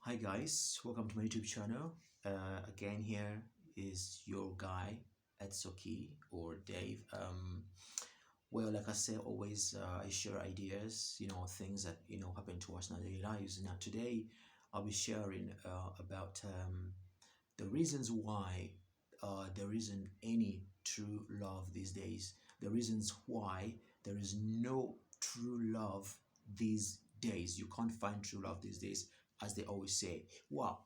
Hi guys, welcome to my YouTube channel. Again, here is your guy Etsuki or Dave. Well, like I said, always I share ideas, things that happen to us in our daily lives. Now today, I'll be sharing about the reasons why there isn't any true love these days. The reasons why there is no true love these days. You can't find true love these days, as they always say. Wow,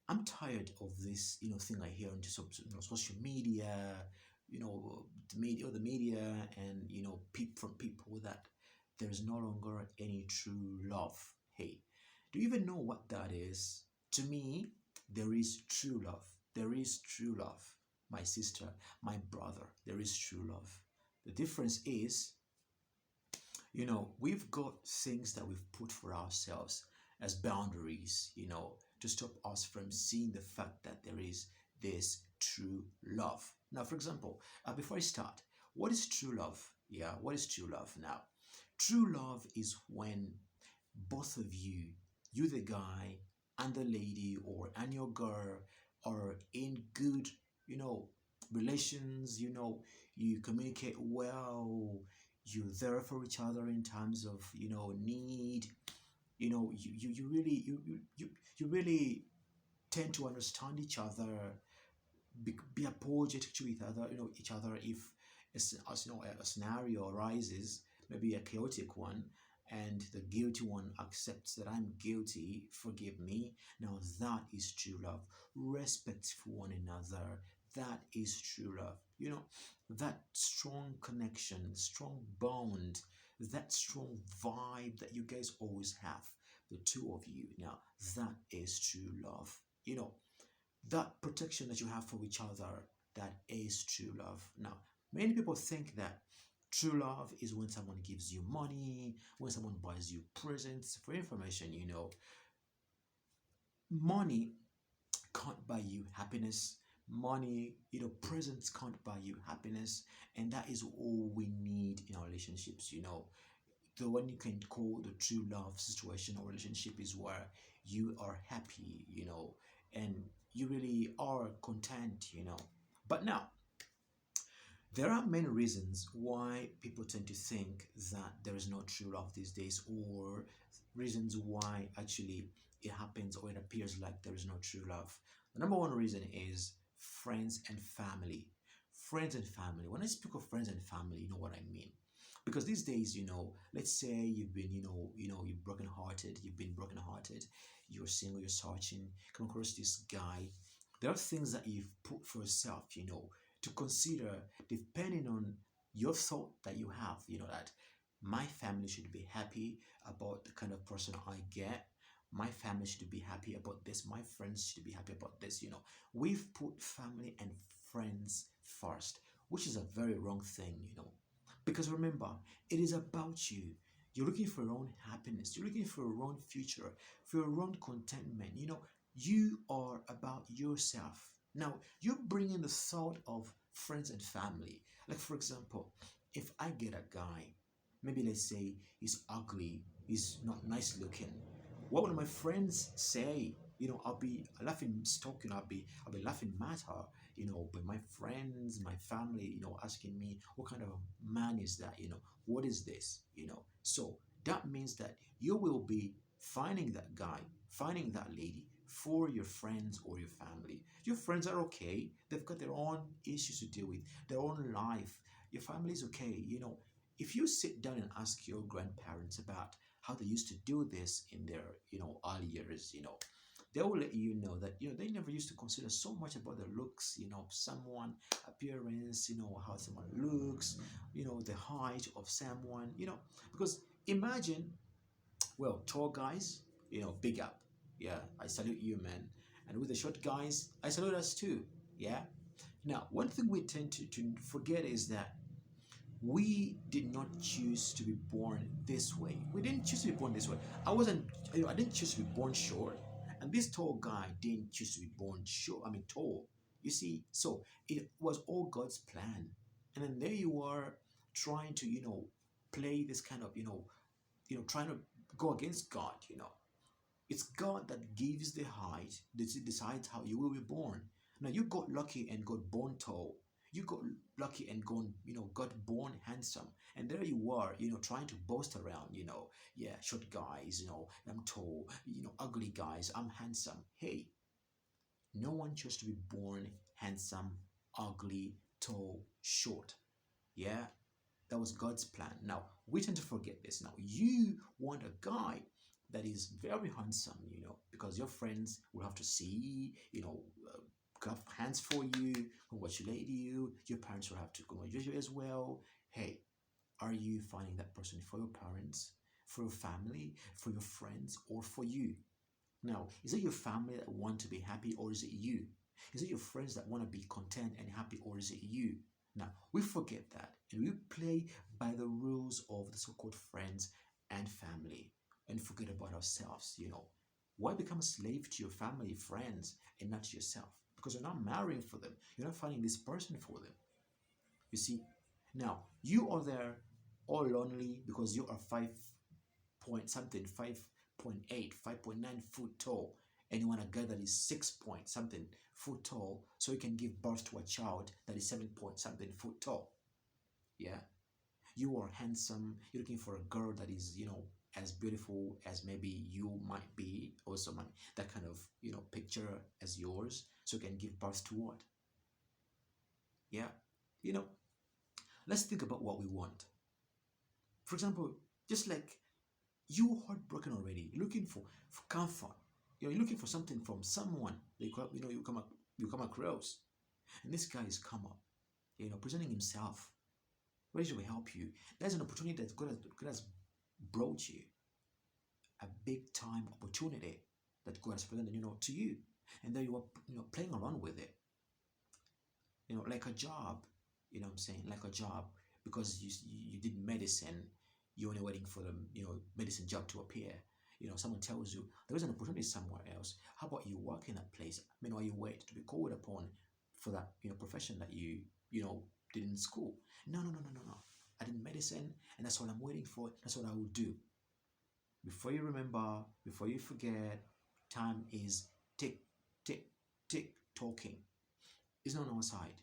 I'm tired of this, thing I hear on social media, the media, and from people that there is no longer any true love. Hey, do you even know what that is? To me, there is true love. There is true love. My sister, my brother, there is true love. The difference is, we've got things that we've put for ourselves as boundaries, to stop us from seeing the fact that there is this true love. Now, for example, before I start, what is true love? Yeah, what is true love? Now, true love is when both of you the guy and the lady, or and your girl, are in good, you know, relations, you communicate well, you're there for each other in times of, need, you really you really tend to understand each other, be apologetic to each other if a scenario arises, maybe a chaotic one, and the guilty one accepts that I'm guilty, forgive me. Now that is true love. Respect for one another, that is true love. That strong connection, strong bond, that strong vibe that you guys always have, the two of you. Now that is true love. That protection that you have for each other, that is true love. Now, many people think that true love is when someone gives you money, when someone buys you presents. For information, money can't buy you happiness. Money, presents can't buy you happiness. And that is all we need in our relationships. The one you can call the true love situation or relationship is where you are happy, and you really are content. But now, there are many reasons why people tend to think that there is no true love these days, or reasons why actually it happens or it appears like there is no true love. The number one reason is friends and family. Friends and family. When I speak of friends and family, you know what I mean. Because these days, let's say you've been, you've been brokenhearted, you're single, you're searching, come across this guy. There are things that you've put for yourself, to consider, depending on your thought that you have, that my family should be happy about the kind of person I get. My family should be happy about this. My friends should be happy about this. We've put family and friends first, which is a very wrong thing, because remember, it is about you. You're looking for your own happiness. You're looking for your own future, for your own contentment. You are about yourself. Now, you bring in the thought of friends and family. Like, for example, if I get a guy, maybe let's say he's ugly, he's not nice looking, what will my friends say? I'll be laughing stock, I'll be laughing matter, but my friends, my family, asking me, what kind of a man is that? What is this? So that means that you will be finding that guy, finding that lady for your friends or your family. Your friends are okay. They've got their own issues to deal with, their own life. Your family is okay. If you sit down and ask your grandparents about how they used to do this in their, early years, they will let you know that, they never used to consider so much about the looks, someone, appearance, how someone looks, the height of someone, because imagine, well, tall guys, big up. Yeah, I salute you, man. And with the short guys, I salute us too. Yeah. Now, one thing we tend to forget is that we did not choose to be born this way. We didn't choose to be born this way. I didn't choose to be born short. And this tall guy didn't choose to be born short, tall. You see, so it was all God's plan. And then there you are trying to, play this kind of, trying to go against God. It's God that gives the height, that decides how you will be born. Now you got lucky and got born tall. You got lucky and got born handsome. And there you are, trying to boast around, yeah, short guys, I'm tall, ugly guys, I'm handsome. Hey, no one chose to be born handsome, ugly, tall, short. Yeah, that was God's plan. Now, we tend to forget this. Now, you want a guy that is very handsome, because your friends will have to see, clap hands for you, congratulate you. Your parents will have to congratulate you as well. Hey, are you finding that person for your parents, for your family, for your friends, or for you? Now, is it your family that want to be happy, or is it you? Is it your friends that want to be content and happy, or is it you? Now, we forget that and we play by the rules of the so called friends and family and forget about ourselves. Why become a slave to your family, friends, and not to yourself? Because you're not marrying for them, you're not finding this person for them. You see, now you are there all lonely because you are 5 point something, 5.8, 5.9 foot tall, and you want a girl that is 6 point something foot tall so you can give birth to a child that is 7 point something foot tall. Yeah, you are handsome, you're looking for a girl that is, as beautiful as maybe you might be, also might that kind of, picture as yours, so you can give birth to what? Yeah, you know, let's think about what we want. For example, just like you heartbroken already, you're looking for comfort. You're looking for something from someone that you come across, and this guy is come up, presenting himself, ready to help you. There's an opportunity that God has brought you, a big time opportunity that God has presented, to you, and then you are, playing around with it, like a job. I'm saying, like a job, because you did medicine, you're only waiting for the medicine job to appear. Someone tells you there is an opportunity somewhere else. How about you work in that place? Meanwhile, you wait to be called upon for that profession that you know did in school. No, no, no, no, no, no. I did medicine, and that's what I'm waiting for. That's what I will do. Before you remember, before you forget, time is tick, tick, tick, talking. It's not on our side.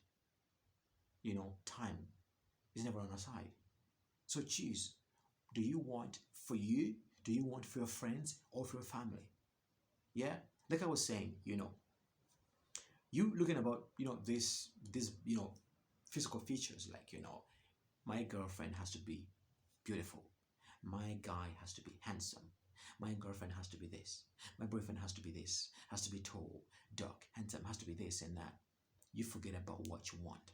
Time is never on our side. So choose. Do you want for you? Do you want for your friends or for your family? Yeah? Like I was saying, you looking about, this, physical features, like, my girlfriend has to be beautiful. My guy has to be handsome. My girlfriend has to be this. My boyfriend has to be this. Has to be tall, dark, handsome, has to be this and that. You forget about what you want.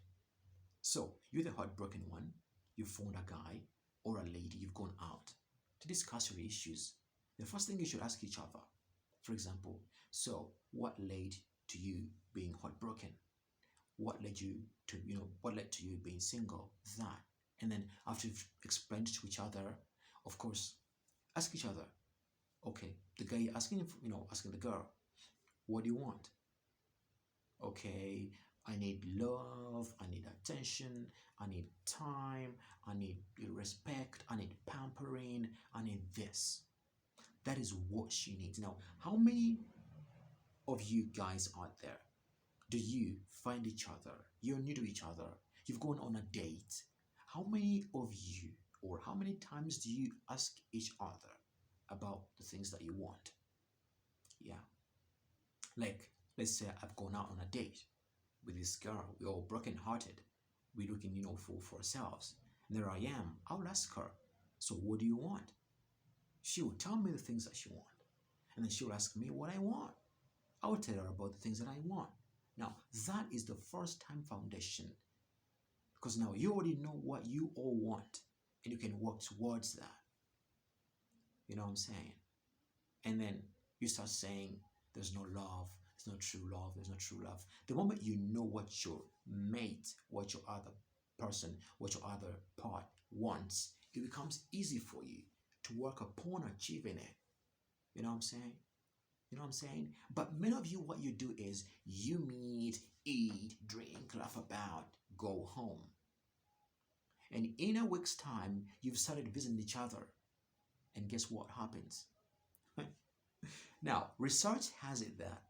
So, you're the heartbroken one. You found a guy or a lady, you've gone out to discuss your issues. The first thing you should ask each other, for example, so what led to you being heartbroken? What led you to, what led to you being single? That. And then after you've explained to each other, of course, ask each other, okay, the guy asking, asking the girl, what do you want? Okay, I need love, I need attention, I need time, I need respect, I need pampering, I need this. That is what she needs. Now, how many of you guys out there do you find each other? You're new to each other, you've gone on a date. How many of you, or how many times do you ask each other about the things that you want? Yeah. Like, let's say I've gone out on a date with this girl. We're all broken-hearted. We're looking, for ourselves. And there I am. I'll ask her, so what do you want? She will tell me the things that she wants. And then she'll ask me what I want. I will tell her about the things that I want. Now, that is the first time foundation. Because now you already know what you all want. And you can work towards that. You know what I'm saying? And then you start saying, there's no love, there's no true love, there's no true love. The moment you know what your mate, what your other person, what your other part wants, it becomes easy for you to work upon achieving it. You know what I'm saying? You know what I'm saying? But many of you, what you do is you meet, eat, drink, laugh about, go home. And in a week's time, you've started visiting each other. And guess what happens? Now, research has it that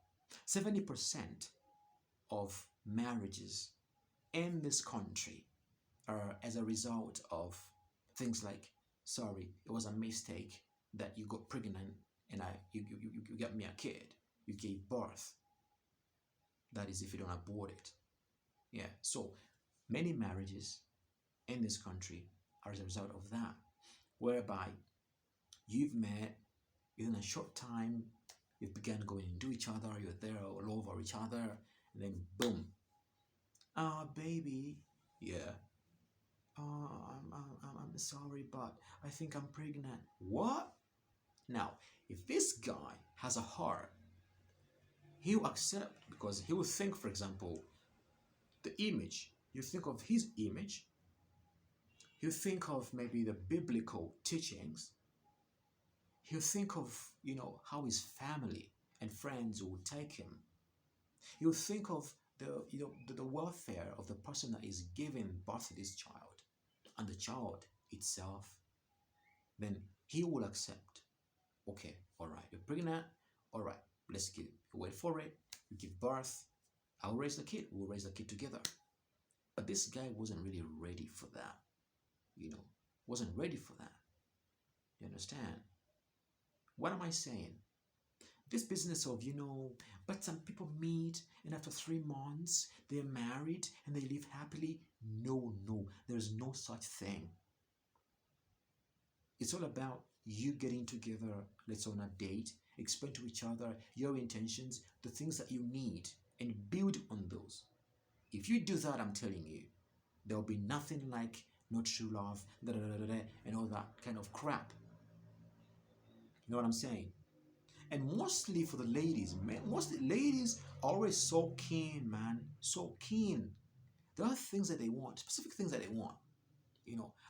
70% of marriages in this country are as a result of things like, sorry, it was a mistake that you got pregnant and you got me a kid. You gave birth. That is if you don't abort it. Yeah. So many marriages in this country are as a result of that, whereby you've met within a short time, you've begun going into each other, you're there all over each other, and then boom, ah, baby, yeah, I'm sorry, but I think I'm pregnant. What? Now, if this guy has a heart, he'll accept because he will think, for example, the image. You think of his image, you think of maybe the biblical teachings, he'll think of, how his family and friends will take him. He'll think of the welfare of the person that is giving birth to this child and the child itself. Then he will accept, okay, all right, you're pregnant, all right, let's give, wait for it, you give birth, I'll raise the kid, we'll raise the kid together. But this guy wasn't really ready for that, you know, wasn't ready for that. You understand? What am I saying? This business of, but some people meet and after 3 months they're married and they live happily. No, no, there's no such thing. It's all about you getting together, let's on a date, explain to each other your intentions, the things that you need, and build on those. If you do that, I'm telling you, there'll be nothing like no true love, da, da, da, da, da, and all that kind of crap. You know what I'm saying? And mostly for the ladies, man, mostly ladies are always so keen, man, so keen. There are things that they want, specific things that they want.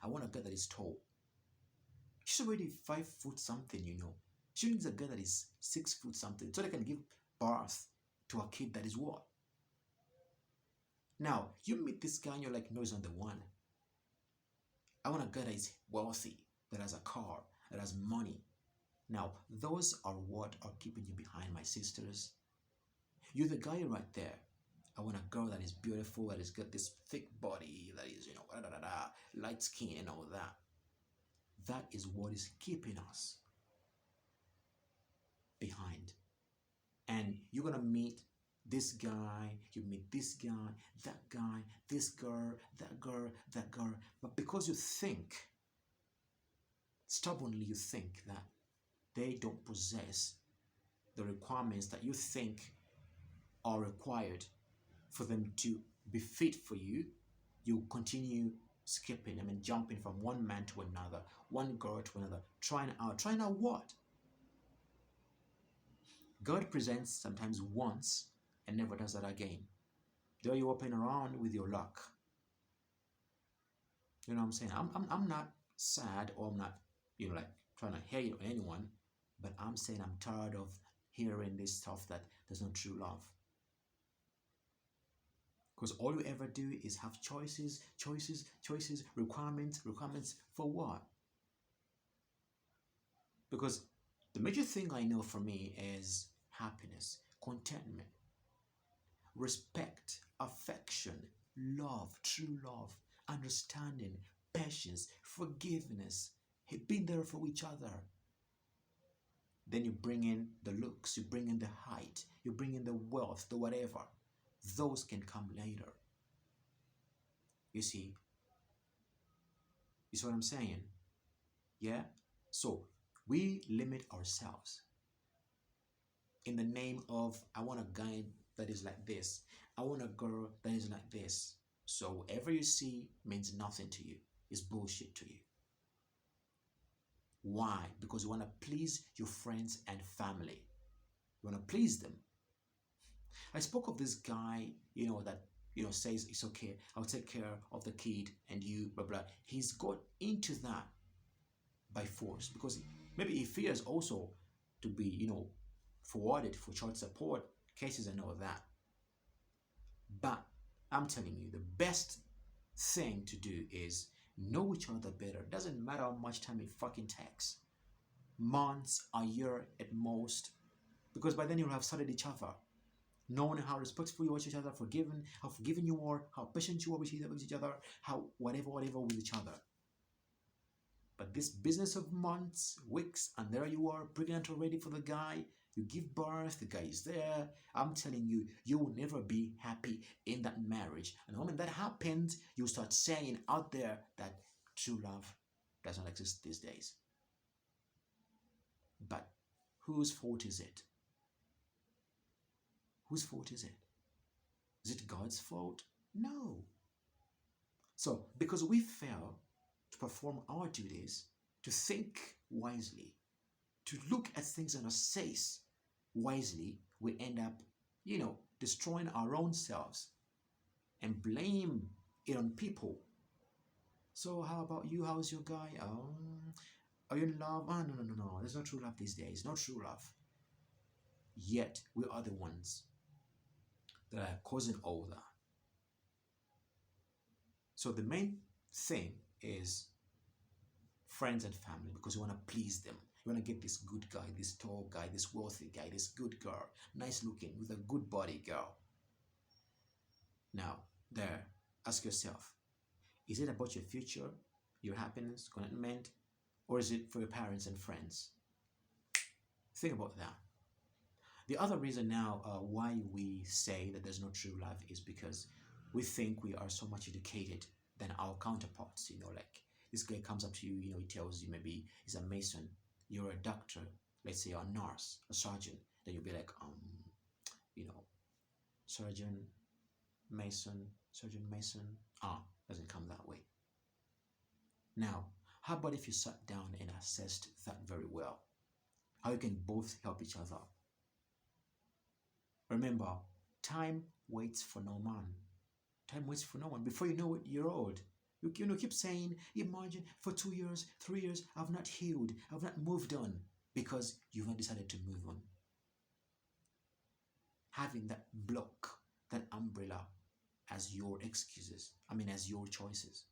I want a girl that is tall. She's already 5 foot something. She needs a girl that is 6 foot something so they can give birth to a kid that is what? Now, you meet this guy and you're like, no, he's not the one. I want a girl that is wealthy, that has a car, that has money. Now, those are what are keeping you behind, my sisters. You're the guy right there. I want a girl that is beautiful, that has got this thick body, that is, light skin and all that. That is what is keeping us behind. And you're going to meet this guy, you meet this guy, that guy, this girl, that girl, that girl. But because you think, stubbornly you think that they don't possess the requirements that you think are required for them to be fit for you, you continue skipping, jumping from one man to another, one girl to another, trying out what? God presents sometimes once and never does that again. There you open around with your luck. You know what I'm saying? I'm not sad or I'm not, like trying to hate on anyone, but I'm saying I'm tired of hearing this stuff that there's no true love. Because all you ever do is have choices, requirements for what? Because the major thing I know for me is happiness, contentment, respect, affection, love, true love, understanding, patience, forgiveness, being there for each other. Then you bring in the looks, you bring in the height, you bring in the wealth, the whatever. Those can come later. You see what I'm saying? Yeah? So we limit ourselves in the name of, I want a guy that is like this. I want a girl that is like this. So whatever you see means nothing to you. It's bullshit to you. Why? Because you want to please your friends and family. You want to please them. I spoke of this guy, that, says it's okay, I'll take care of the kid and you, blah, blah. He's got into that by force because maybe he fears also to be, forwarded for child support cases and all that. But I'm telling you, the best thing to do is know each other better. Doesn't matter how much time it fucking takes. Months, a year at most. because by then you'll have studied each other, knowing how respectful you are to each other, how forgiving you are, how patient you are with each other, how whatever with each other. But this business of months, weeks, and there you are, pregnant already for the guy. You give birth, the guy is there. I'm telling you, you will never be happy in that marriage. And the moment that happens, you start saying out there that true love does not exist these days. But whose fault is it? Whose fault is it? Is it God's fault? No. So, because we fail to perform our duties, to think wisely, to look at things and assess wisely, we end up, destroying our own selves and blame it on people. So, how about you? How's your guy? Are you in love? Oh, no, no, no, no. There's no true love these days. No true love. Yet, we are the ones that are causing all that. So, the main thing is friends and family, because you want to please them. You want to get this good guy, this tall guy, this wealthy guy, this good girl, nice looking, with a good body girl. Now, there, ask yourself, is it about your future, your happiness, contentment, or is it for your parents and friends? Think about that. The other reason now why we say that there's no true love is because we think we are so much educated than our counterparts. Like this guy comes up to you, he tells you maybe he's a mason, you're a doctor, let's say a nurse, a surgeon. Then you'll be like, you know, surgeon, mason, surgeon, mason. Doesn't come that way. Now, how about if you sat down and assessed that very well? How you can both help each other. Remember, time waits for no man. Time waits for no one. Before you know it, you're old. You keep saying, imagine for 2 years, 3 years, I've not healed, I've not moved on, because you've not decided to move on. Having that block, that umbrella as your excuses, as your choices.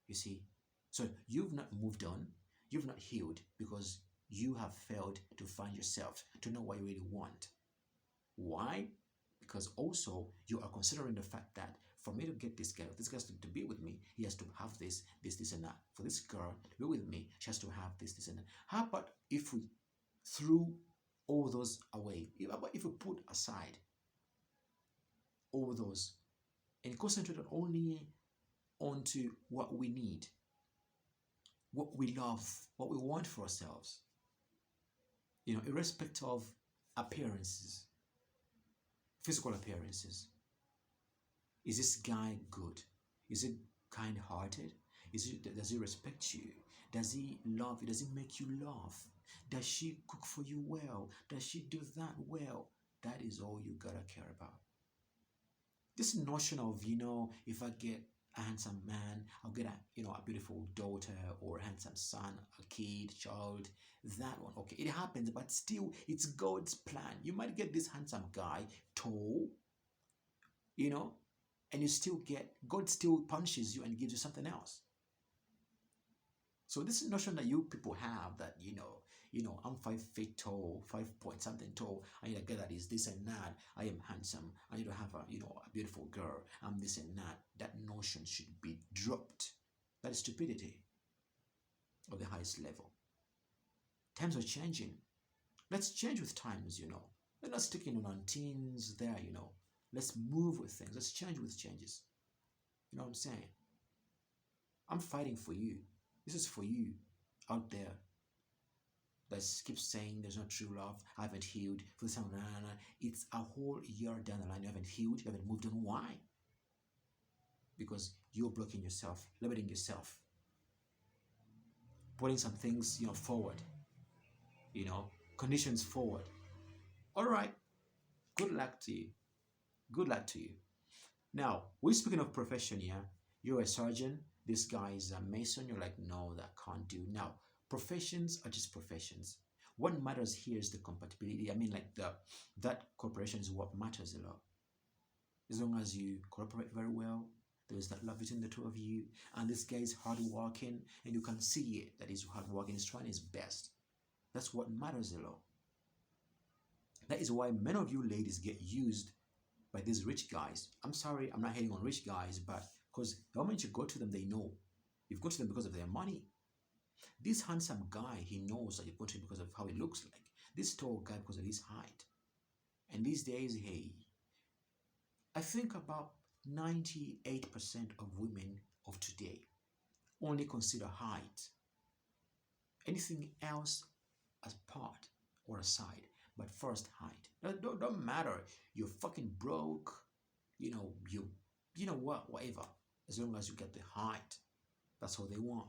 You see? So you've not moved on, you've not healed because you have failed to find yourself, to know what you really want. Why? Because also you are considering the fact that for me to get this guy to be with me, he has to have this, and that. For this girl to be with me, she has to have this, and that. How about if we threw all those away? How about if we put aside all those and concentrate only onto what we need, what we love, what we want for ourselves? Irrespective of appearances, physical appearances. Is this guy good? Is he kind-hearted? Does he respect you? Does he love you? Does he make you laugh? Does she cook for you well? Does she do that well? That is all you gotta care about. This notion of, if I get a handsome man, I'll get a beautiful daughter or a handsome son, a kid, child, that one. Okay, it happens, but still, it's God's plan. You might get this handsome guy, tall, and God still punishes you and gives you something else. So this notion that you people have that, I'm 5 feet tall, 5 point something tall, I need a girl that is this and that, I am handsome, I need to have a beautiful girl, I'm this and that. That notion should be dropped. That is stupidity of the highest level. Times are changing. Let's change with times, Let's not stick on teens there, Let's move with things. Let's change with changes. You know what I'm saying? I'm fighting for you. This is for you out there that keeps saying there's no true love. I haven't healed. For this time, it's a whole year down the line. You haven't healed. You haven't moved on. Why? Because you're blocking yourself, limiting yourself, putting some things, forward. Conditions forward. All right. Good luck to you. Good luck to you. Now, we're speaking of profession here. You're a surgeon. This guy is a mason. You're like, no, that can't do. Now, professions are just professions. What matters here is the compatibility. That cooperation is what matters a lot. As long as you cooperate very well, there's that love between the two of you, and this guy is hardworking, and you can see it that he's hardworking. He's trying his best. That's what matters a lot. That is why many of you ladies get used by these rich guys. I'm sorry, I'm not hating on rich guys, but because the moment you go to them, they know. You've got to them because of their money. This handsome guy, he knows that you've got to him because of how he looks like. This tall guy because of his height. And these days, hey, I think about 98% of women of today only consider height. Anything else as part or aside, but first height. Don't matter. You're fucking broke. You know what, whatever. As long as you get the height, that's all they want.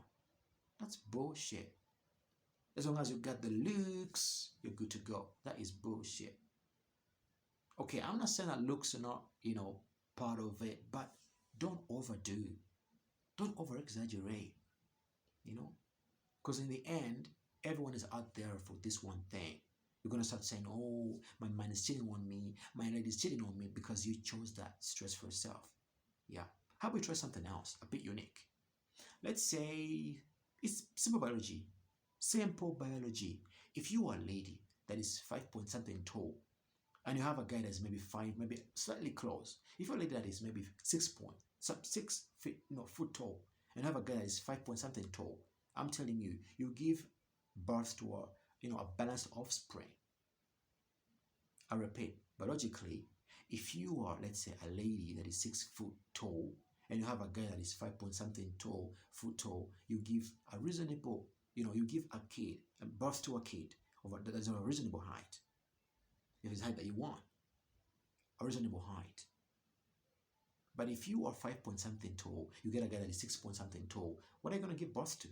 That's bullshit. As long as you got the looks, you're good to go. That is bullshit. Okay, I'm not saying that looks are not, part of it, but don't overdo. Don't over exaggerate, you know? Because in the end, everyone is out there for this one thing. You're gonna start saying, "Oh, my man is cheating on me. My lady is cheating on me," because you chose that stress for yourself. Yeah. How about we try something else, a bit unique? Let's say it's simple biology. Simple biology. If you are a lady that is 5 point something tall, and you have a guy that's maybe 5, maybe slightly close. If you're a lady that is maybe 6 point, 6 feet, no, foot tall, and you have a guy that is 5 point something tall, I'm telling you, you give birth to a balanced offspring. I repeat, biologically, if you are, let's say, a lady that is 6 foot tall, and you have a guy that is 5 point something tall, foot tall, you give a reasonable, you give a kid, a birth to a kid that is a reasonable height. If it's height that you want, a reasonable height. But if you are 5 point something tall, you get a guy that is 6 point something tall, what are you going to give birth to?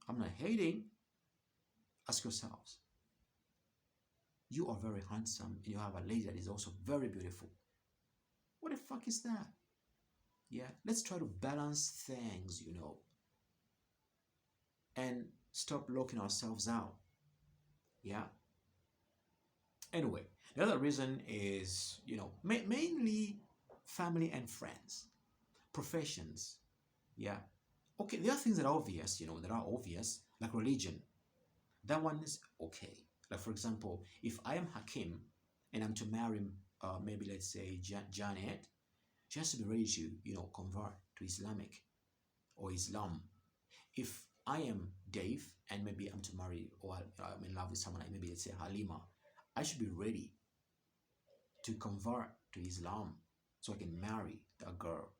I'm not hating. Ask yourselves. You are very handsome and you have a lady that is also very beautiful. What the fuck is that? Yeah, let's try to balance things, and stop locking ourselves out. Yeah. Anyway, the other reason is, mainly family and friends, professions. Yeah. Okay, there are things that are obvious, that are obvious, like religion. That one is okay. Like, for example, if I am Hakim and I'm to marry, maybe let's say Janet, she has to be ready to, convert to Islamic or Islam. If I am Dave and maybe I'm to marry or I'm in love with someone, like maybe let's say Halima, I should be ready to convert to Islam so I can marry that girl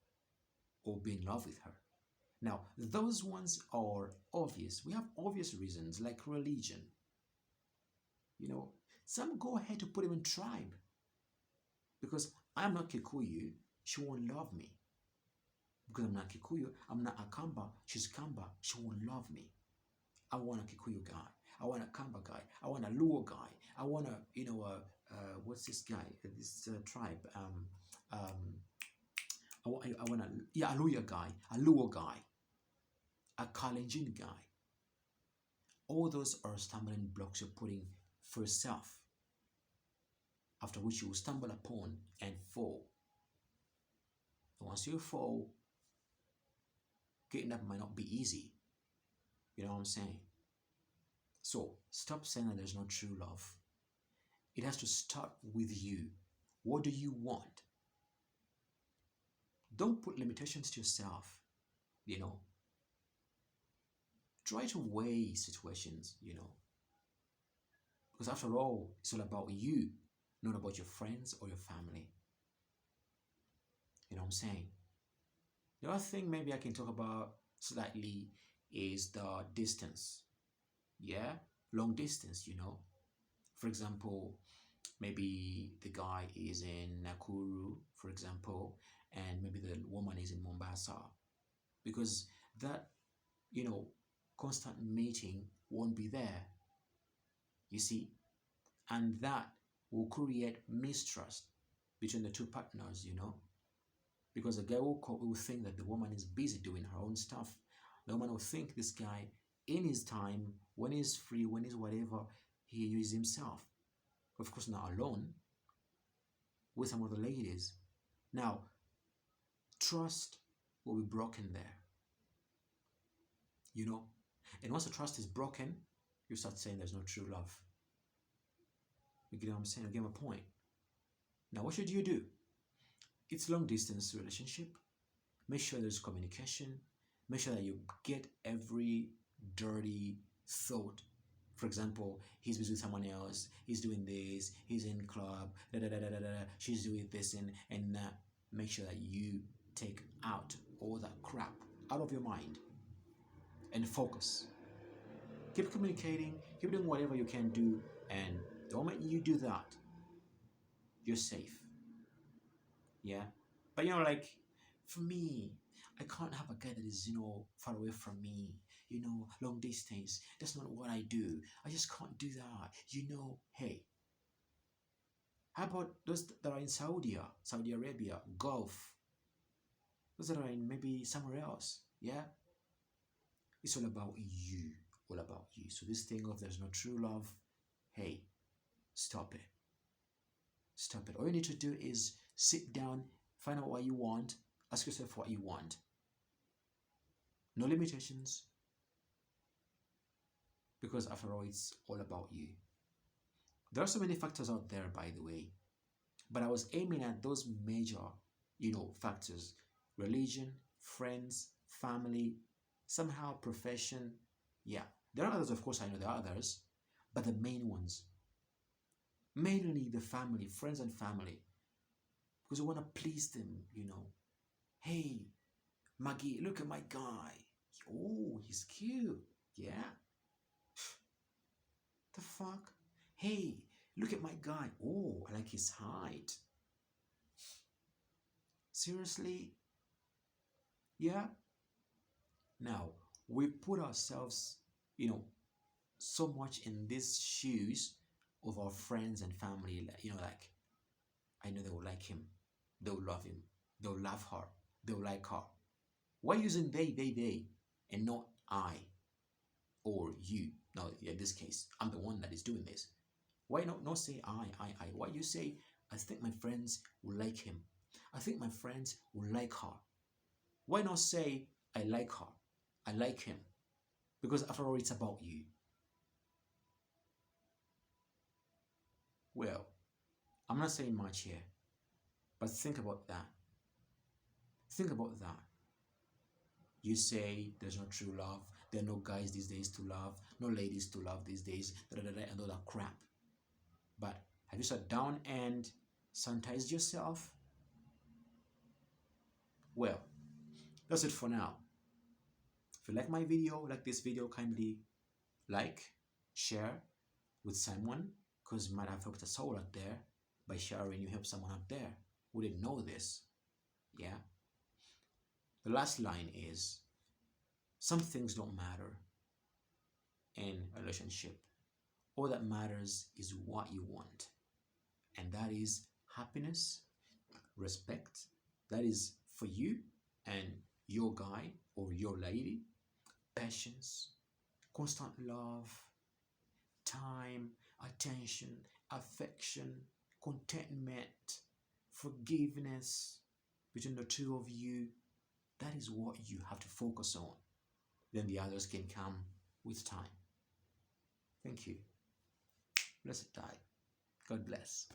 or be in love with her. Now, those ones are obvious. We have obvious reasons like religion. Some go ahead to put him in tribe because I'm not Kikuyu, she won't love me. Because I'm not Kikuyu, I'm not Akamba, she's Kamba, she won't love me. I want a Kikuyu guy. I want a Kamba guy. I want a Luo guy. I want what's this guy? This tribe. I want a Luya guy, a Luo guy, a Kalenjin guy. All those are stumbling blocks you're putting for yourself, after which you will stumble upon and fall. And once you fall, getting up might not be easy. You know what I'm saying? So stop saying that there's no true love. It has to start with you. What do you want? Don't put limitations to yourself. Try to weigh situations, because after all, it's all about you, not about your friends or your family. You know what I'm saying? The other thing maybe I can talk about slightly is the distance. Yeah, long distance, For example, maybe the guy is in Nakuru, for example, and maybe the woman is in Mombasa. Because that, constant meeting won't be there. You see? And that will create mistrust between the two partners, Because the guy will think that the woman is busy doing her own stuff. The woman will think this guy, in his time, when he's free, when he's whatever, he uses himself. Of course, not alone, with some of the ladies. Now, trust will be broken there. And once the trust is broken, you start saying there's no true love. You get what I'm saying? You get my point. Now, what should you do? It's long distance relationship. Make sure there's communication. Make sure that you get every dirty thought. For example, he's busy with someone else, he's doing this, he's in club, da da da da da da, she's doing this and that. Make sure that you take out all that crap out of your mind and focus. Keep communicating, keep doing whatever you can do, and the moment you do that, you're safe. Yeah. But like for me, I can't have a guy that is, far away from me, long distance. That's not what I do. I just can't do that. Hey, how about those that are in Saudi Arabia, Gulf, those that are in maybe somewhere else? Yeah. It's all about you. All about you. So this thing of there's no true love, hey, stop it. Stop it. All you need to do is sit down, find out what you want, ask yourself what you want. No limitations, because after all, it's all about you. There are so many factors out there, by the way, but I was aiming at those major, factors: religion, friends, family, somehow profession. Yeah, there are others, of course, I know there are others, but the main ones, mainly the family, friends and family, because you want to please them. Hey, Maggie, look at my guy. Oh, he's cute. Yeah. The fuck? Hey, look at my guy. Oh, I like his height. Seriously? Yeah? Now, we put ourselves, so much in these shoes of our friends and family. Like, I know they will like him. They will love him. They'll love her. They'll like her. Why using they, and not I or you? Now, in this case, I'm the one that is doing this. Why not say I? Why you say, I think my friends will like him. I think my friends will like her. Why not say, I like her. I like him. Because after all, it's about you. Well, I'm not saying much here, but think about that. Think about that. You say there's no true love. There are no guys these days to love, no ladies to love these days, and all that crap. But have you sat down and sanitized yourself? Well, that's it for now. If you like this video, kindly like, share with someone, because you might have helped a soul out there. By sharing, you help someone out there who didn't know this. Yeah. The last line is, some things don't matter in a relationship. All that matters is what you want. And that is happiness, respect. That is for you and your guy or your lady. Patience, constant love, time, attention, affection, contentment, forgiveness between the two of you. That is what you have to focus on. Then the others can come with time. Thank you. Blessed die. God bless.